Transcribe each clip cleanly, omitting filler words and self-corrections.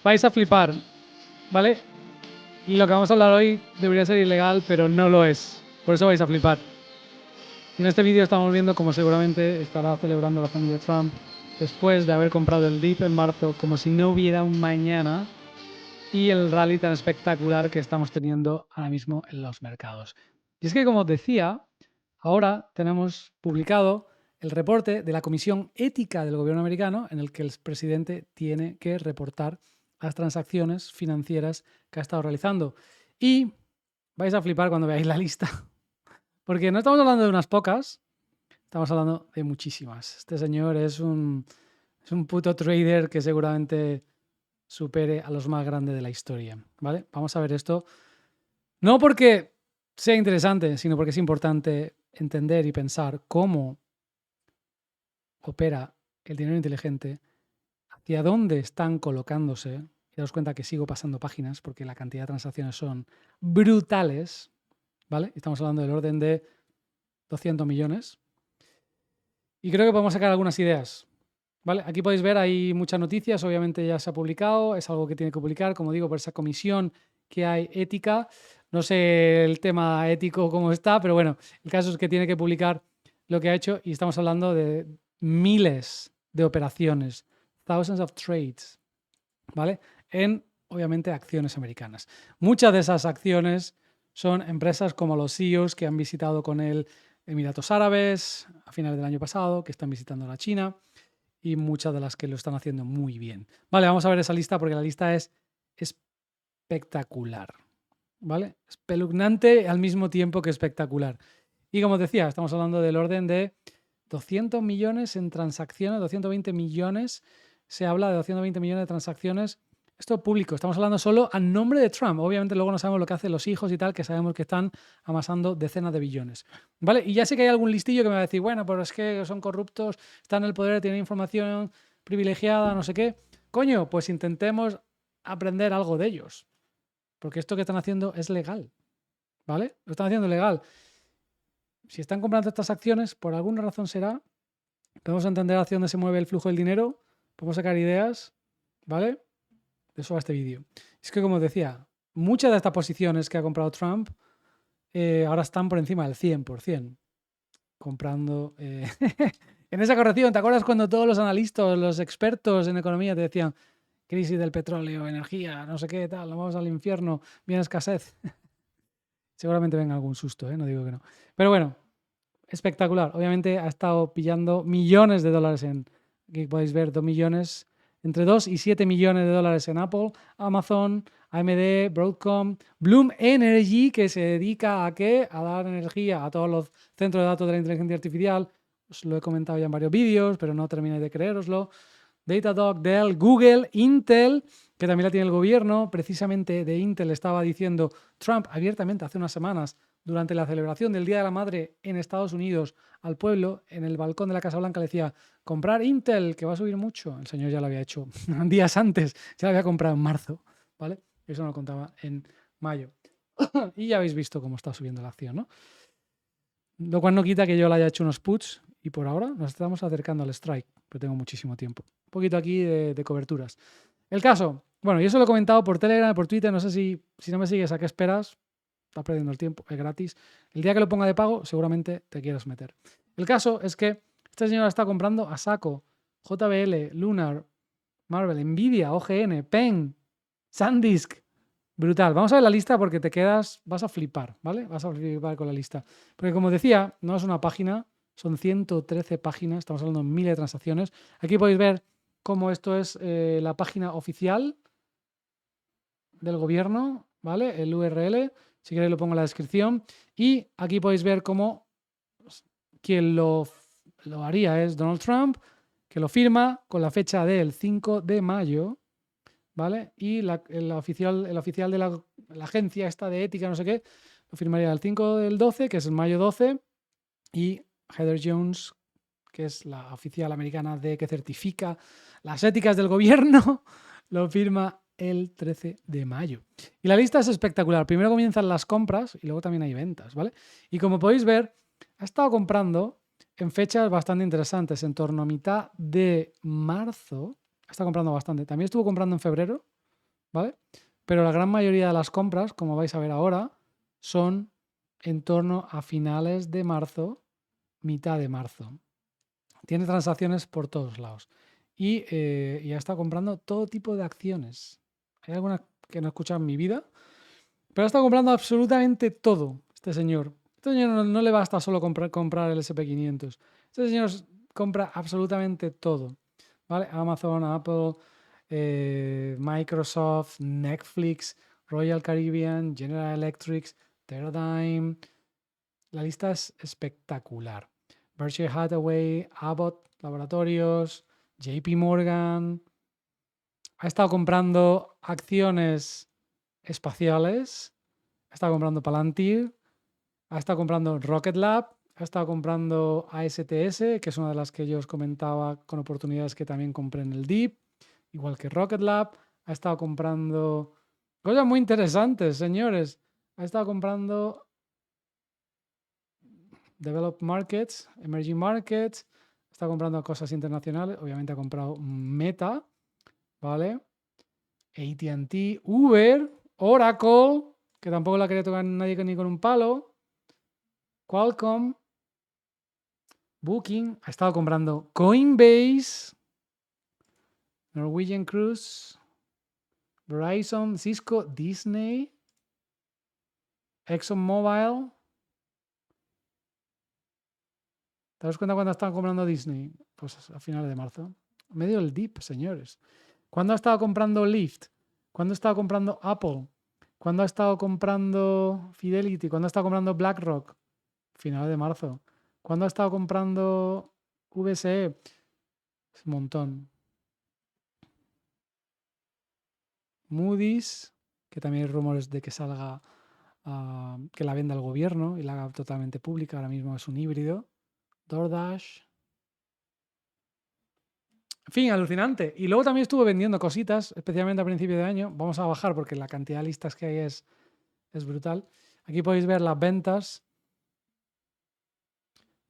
Vais a flipar, ¿vale? Y lo que vamos a hablar hoy debería ser ilegal, pero no lo es. Por eso vais a flipar. En este vídeo estamos viendo cómo seguramente estará celebrando la familia Trump después de haber comprado el dip en marzo como si no hubiera un mañana y el rally tan espectacular que estamos teniendo ahora mismo en los mercados. Y es que, como os decía, ahora tenemos publicado el reporte de la Comisión Ética del Gobierno americano en el que el presidente tiene que reportar las transacciones financieras que ha estado realizando. Y vais a flipar cuando veáis la lista, porque no estamos hablando de unas pocas, estamos hablando de muchísimas. Este señor es un puto trader que seguramente supere a los más grandes de la historia, ¿vale? Vamos a ver esto, no porque sea interesante, sino porque es importante entender y pensar cómo opera el dinero inteligente, hacia dónde están colocándose. Y daos cuenta que sigo pasando páginas porque la cantidad de transacciones son brutales, ¿vale? Estamos hablando del orden de 200 millones. Y creo que podemos sacar algunas ideas, ¿vale? Aquí podéis ver, hay muchas noticias, obviamente ya se ha publicado, es algo que tiene que publicar, como digo, por esa comisión que hay ética. No sé el tema ético cómo está, pero bueno, el caso es que tiene que publicar lo que ha hecho y estamos hablando de miles de operaciones, thousands of trades, ¿vale? En, obviamente, acciones americanas. Muchas de esas acciones son empresas como los CEOs que han visitado con él Emiratos Árabes a finales del año pasado, que están visitando la China y muchas de las que lo están haciendo muy bien. Vale, vamos a ver esa lista porque la lista es espectacular, ¿vale? Espeluznante al mismo tiempo que espectacular. Y como os decía, estamos hablando del orden de 200 millones en transacciones, 220 millones, se habla de 220 millones de transacciones. Esto público, estamos hablando solo a nombre de Trump. Obviamente luego no sabemos lo que hacen los hijos y tal, que sabemos que están amasando decenas de billones. ¿Vale? Y ya sé que hay algún listillo que me va a decir, bueno, pero es que son corruptos, están en el poder, tienen información privilegiada, no sé qué. Coño, pues intentemos aprender algo de ellos. Porque esto que están haciendo es legal. ¿Vale? Lo están haciendo legal. Si están comprando estas acciones, por alguna razón será, podemos entender hacia dónde se mueve el flujo del dinero, podemos sacar ideas, ¿vale? De eso va este vídeo. Es que, como os decía, muchas de estas posiciones que ha comprado Trump ahora están por encima del 100%. Comprando... en esa corrección, ¿te acuerdas cuando todos los analistas, los expertos en economía te decían crisis del petróleo, energía, no sé qué, tal, nos vamos al infierno, viene escasez? Seguramente venga algún susto, no digo que no. Pero bueno, espectacular. Obviamente ha estado pillando millones de dólares en, aquí podéis ver, 2 millones, entre 2 y 7 millones de dólares en Apple, Amazon, AMD, Broadcom, Bloom Energy, que se dedica a qué? A dar energía a todos los centros de datos de la inteligencia artificial. Os lo he comentado ya en varios vídeos, pero no terminéis de creéroslo. Datadog, Dell, Google, Intel, que también la tiene el gobierno. Precisamente de Intel estaba diciendo Trump abiertamente hace unas semanas, durante la celebración del Día de la Madre en Estados Unidos, al pueblo, en el balcón de la Casa Blanca, le decía, comprar Intel, que va a subir mucho. El señor ya lo había hecho días antes, ya lo había comprado en marzo, ¿vale? Eso no lo contaba en mayo. Y ya habéis visto cómo está subiendo la acción, ¿no? Lo cual no quita que yo le haya hecho unos puts y por ahora nos estamos acercando al strike, pero tengo muchísimo tiempo. Un poquito aquí de coberturas. El caso, bueno, yo eso lo he comentado por Telegram, por Twitter, no sé si no me sigues, ¿a qué esperas? Estás perdiendo el tiempo, es gratis. El día que lo ponga de pago, seguramente te quieras meter. El caso es que este señor está comprando a saco JBL, Lunar, Marvel, Nvidia, OGN, Penn, SanDisk. Brutal. Vamos a ver la lista porque te quedas, vas a flipar, ¿vale? Vas a flipar con la lista. Porque como decía, no es una página, son 113 páginas, estamos hablando de miles de transacciones. Aquí podéis ver cómo esto es la página oficial del gobierno, ¿vale? El URL, si queréis lo pongo en la descripción. Y aquí podéis ver cómo quien lo haría es Donald Trump, que lo firma con la fecha del 5 de mayo, ¿vale? Y el oficial de la agencia esta de ética, no sé qué, lo firmaría el 5 del 12, que es el mayo 12, y Heather Jones, que es la oficial americana que certifica las éticas del gobierno, lo firma el 13 de mayo. Y la lista es espectacular. Primero comienzan las compras y luego también hay ventas, ¿vale? Y como podéis ver, ha estado comprando en fechas bastante interesantes, en torno a mitad de marzo. Está comprando bastante. También estuvo comprando en febrero, ¿vale? Pero la gran mayoría de las compras, como vais a ver ahora, son en torno a finales de marzo, mitad de marzo. Tiene transacciones por todos lados. Y ha estado comprando todo tipo de acciones. Hay algunas que no he escuchado en mi vida, pero ha estado comprando absolutamente todo este señor. Este señor no le basta solo comprar el SP500. Este señor compra absolutamente todo. ¿Vale? Amazon, Apple, Microsoft, Netflix, Royal Caribbean, General Electric, Teradyne. La lista es espectacular. Berkshire Hathaway, Abbott Laboratorios, JP Morgan. Ha estado comprando acciones espaciales. Ha estado comprando Palantir. Ha estado comprando Rocket Lab. Ha estado comprando ASTS, que es una de las que yo os comentaba con oportunidades que también compré en el DIP, igual que Rocket Lab. Ha estado comprando cosas muy interesantes, señores. Ha estado comprando Developed Markets, Emerging Markets. Está comprando cosas internacionales. Obviamente ha comprado Meta, ¿vale? AT&T, Uber, Oracle, que tampoco la quería tocar nadie ni con un palo. Qualcomm, Booking. Ha estado comprando Coinbase, Norwegian Cruise, Verizon, Cisco, Disney, ExxonMobil. ¿Te das cuenta cuándo están comprando Disney? Pues a finales de marzo. Medio el dip, señores. ¿Cuándo ha estado comprando Lyft? ¿Cuándo ha estado comprando Apple? ¿Cuándo ha estado comprando Fidelity? ¿Cuándo ha estado comprando BlackRock? Finales de marzo. ¿Cuándo ha estado comprando VSE? Es un montón. Moody's, que también hay rumores de que salga, que la venda el gobierno y la haga totalmente pública. Ahora mismo es un híbrido. DoorDash. En fin, alucinante. Y luego también estuve vendiendo cositas, especialmente a principio de año. Vamos a bajar porque la cantidad de listas que hay es brutal. Aquí podéis ver las ventas.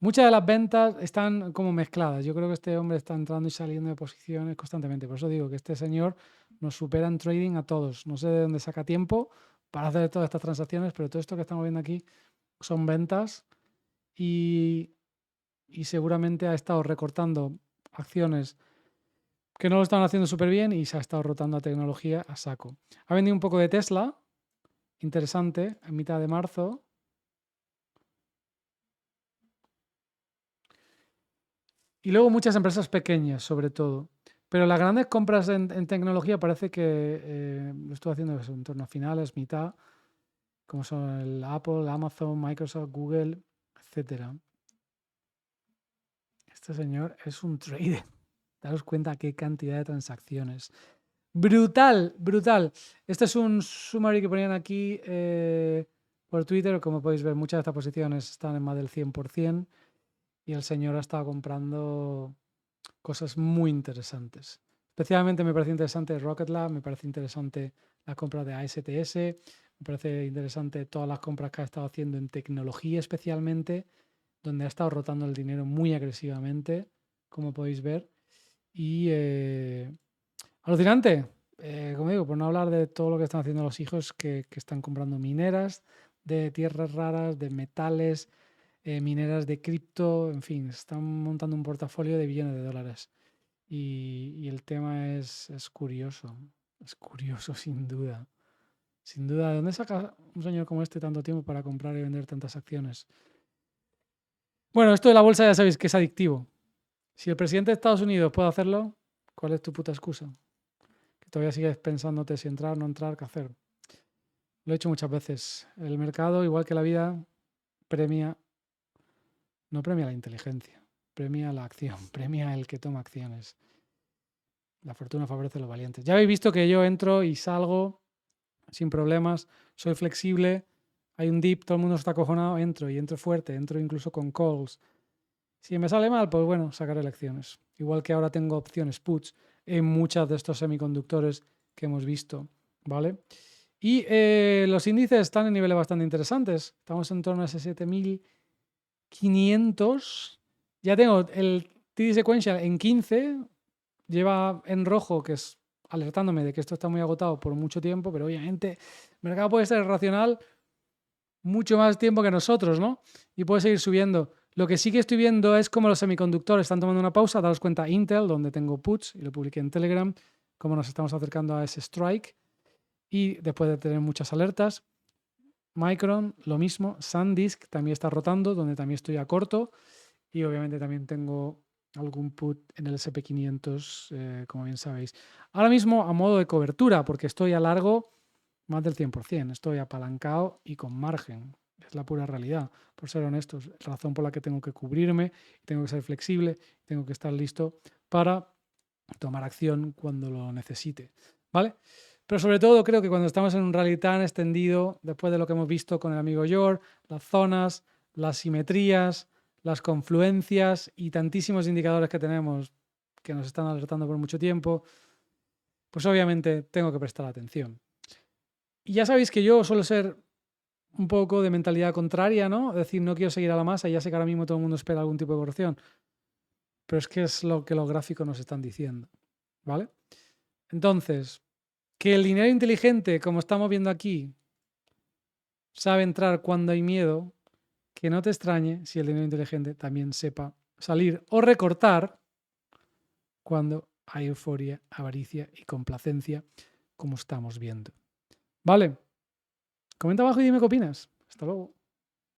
Muchas de las ventas están como mezcladas. Yo creo que este hombre está entrando y saliendo de posiciones constantemente. Por eso digo que este señor nos supera en trading a todos. No sé de dónde saca tiempo para hacer todas estas transacciones, pero todo esto que estamos viendo aquí son ventas y seguramente ha estado recortando acciones que no lo están haciendo súper bien y se ha estado rotando a tecnología a saco. Ha vendido un poco de Tesla, interesante, en mitad de marzo. Y luego muchas empresas pequeñas, sobre todo. Pero las grandes compras en tecnología parece que lo estoy haciendo en torno a finales, mitad, como son el Apple, Amazon, Microsoft, Google, etcétera. Este señor es un trader. Daros cuenta qué cantidad de transacciones. Brutal, brutal. Este es un summary que ponían aquí por Twitter. Como podéis ver, muchas de estas posiciones están en más del 100%. Y el señor ha estado comprando cosas muy interesantes. Especialmente me parece interesante Rocket Lab, me parece interesante la compra de ASTS, me parece interesante todas las compras que ha estado haciendo en tecnología especialmente, donde ha estado rotando el dinero muy agresivamente, como podéis ver. Y alucinante, como digo, por no hablar de todo lo que están haciendo los hijos que están comprando mineras de tierras raras, de metales, mineras de cripto, en fin, están montando un portafolio de billones de dólares. Y el tema es curioso, sin duda. Sin duda, ¿de dónde saca un señor como este tanto tiempo para comprar y vender tantas acciones? Bueno, esto de la bolsa ya sabéis que es adictivo. Si el presidente de Estados Unidos puede hacerlo, ¿cuál es tu puta excusa? Que todavía sigues pensándote si entrar, no entrar, qué hacer. Lo he hecho muchas veces. El mercado, igual que la vida, no premia la inteligencia, premia la acción, premia el que toma acciones. La fortuna favorece a los valientes. Ya habéis visto que yo entro y salgo sin problemas, soy flexible, hay un dip, todo el mundo está acojonado, entro y entro fuerte, entro incluso con calls. Si me sale mal, pues bueno, sacaré lecciones. Igual que ahora tengo opciones puts en muchos de estos semiconductores que hemos visto, ¿vale? Y los índices están en niveles bastante interesantes. Estamos en torno a ese 7500. Ya tengo el TD Sequential en 15, lleva en rojo, que es alertándome de que esto está muy agotado por mucho tiempo, pero obviamente el mercado puede ser irracional mucho más tiempo que nosotros, ¿no? Y puede seguir subiendo. Lo que sí que estoy viendo es cómo los semiconductores están tomando una pausa. Daros cuenta, Intel, donde tengo puts, y lo publiqué en Telegram, cómo nos estamos acercando a ese strike. Y después de tener muchas alertas, Micron, lo mismo. SanDisk también está rotando, donde también estoy a corto. Y obviamente también tengo algún put en el SP500, como bien sabéis. Ahora mismo a modo de cobertura, porque estoy a largo más del 100%. Estoy apalancado y con margen. Es la pura realidad, por ser honestos. Razón por la que tengo que cubrirme, tengo que ser flexible, tengo que estar listo para tomar acción cuando lo necesite. ¿Vale? Pero sobre todo creo que cuando estamos en un rally tan extendido, después de lo que hemos visto con el amigo George, las zonas, las simetrías, las confluencias y tantísimos indicadores que tenemos que nos están alertando por mucho tiempo, pues obviamente tengo que prestar atención. Y ya sabéis que yo suelo ser un poco de mentalidad contraria, ¿no? Es decir, no quiero seguir a la masa, ya sé que ahora mismo todo el mundo espera algún tipo de corrección, pero es que es lo que los gráficos nos están diciendo, ¿vale? Entonces, que el dinero inteligente, como estamos viendo aquí, sabe entrar cuando hay miedo, que no te extrañe si el dinero inteligente también sepa salir o recortar cuando hay euforia, avaricia y complacencia, como estamos viendo. ¿Vale? Comenta abajo y dime qué opinas. Hasta luego.